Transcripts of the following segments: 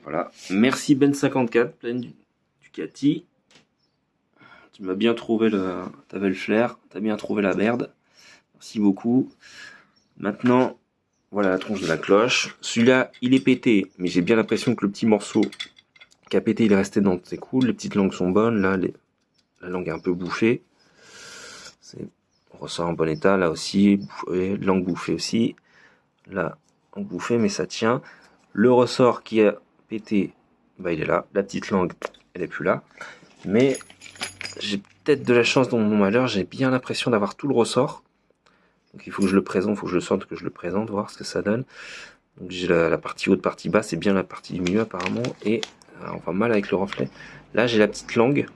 Voilà. Merci Ben54, pleine Ducati. Tu m'as bien trouvé t'avais le flair, t'as bien trouvé la merde. Merci beaucoup. Maintenant, voilà la tronche de la cloche. Celui-là, il est pété, mais j'ai bien l'impression que le petit morceau qui a pété, il est resté dedans. C'est cool. Les petites langues sont bonnes. Là, la langue est un peu bouffée. On ressort en bon état. Là aussi, langue bouffée aussi. Là, langue bouffée, mais ça tient. Le ressort qui a pété, bah, il est là. La petite langue, elle est plus là. Mais j'ai peut-être de la chance dans mon malheur. J'ai bien l'impression d'avoir tout le ressort. Donc il faut que je le présente, il faut que je le sorte, que je le présente, voir ce que ça donne. Donc j'ai la partie haute, partie basse, c'est bien la partie du milieu apparemment. Et on voit mal avec le reflet. Là j'ai la petite langue.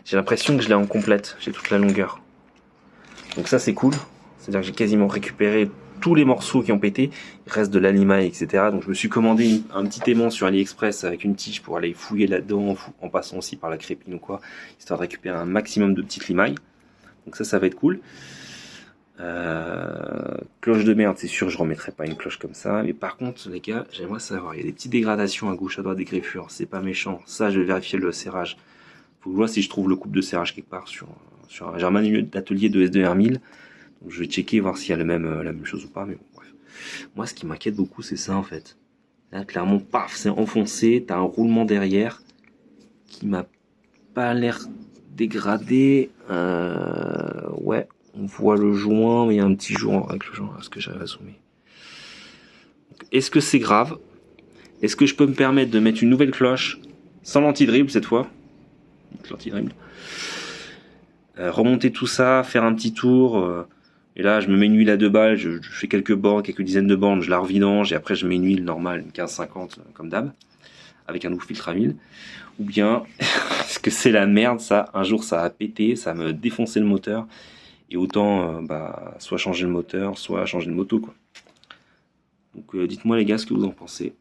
J'ai l'impression que je l'ai en complète, j'ai toute la longueur. Donc ça c'est cool. C'est-à-dire que j'ai quasiment récupéré tous les morceaux qui ont pété. Il reste de l'animail, etc. Donc je me suis commandé un petit aimant sur AliExpress avec une tige pour aller fouiller là-dedans, en passant aussi par la crépine ou quoi, histoire de récupérer un maximum de petites limailles. Donc ça va être cool. Cloche de merde, c'est sûr, je remettrai pas une cloche comme ça. Mais par contre, les gars, j'aimerais savoir, il y a des petites dégradations à gauche, à droite des griffures, c'est pas méchant. Ça, je vais vérifier le serrage. Faut que je vois si je trouve le coupe de serrage quelque part sur j'ai un manuel d'atelier de S2R 1000. Donc je vais checker, voir s'il y a la même chose ou pas. Mais bon, bref. Moi, ce qui m'inquiète beaucoup, c'est ça en fait. Là, clairement, paf, c'est enfoncé. T'as un roulement derrière qui m'a pas l'air dégradé. Ouais. On voit le joint, mais il y a un petit joint avec le joint. Est-ce que j'arrive à zoomer? Est-ce que c'est grave? Est-ce que je peux me permettre de mettre une nouvelle cloche sans l'anti-dribble cette fois? L'anti-dribble. Remonter tout ça, faire un petit tour. Et là, je me mets une huile à 2 balles. Je fais quelques bornes, quelques dizaines de bornes. Je la revidange et après, je mets une huile normale, une 15-50 comme d'hab, avec un doux filtre à huile. Ou bien, est-ce que c'est la merde ça? Un jour, ça a pété, ça me défonçait le moteur. Et autant soit changer le moteur, soit changer de moto quoi. Donc dites-moi les gars ce que vous en pensez.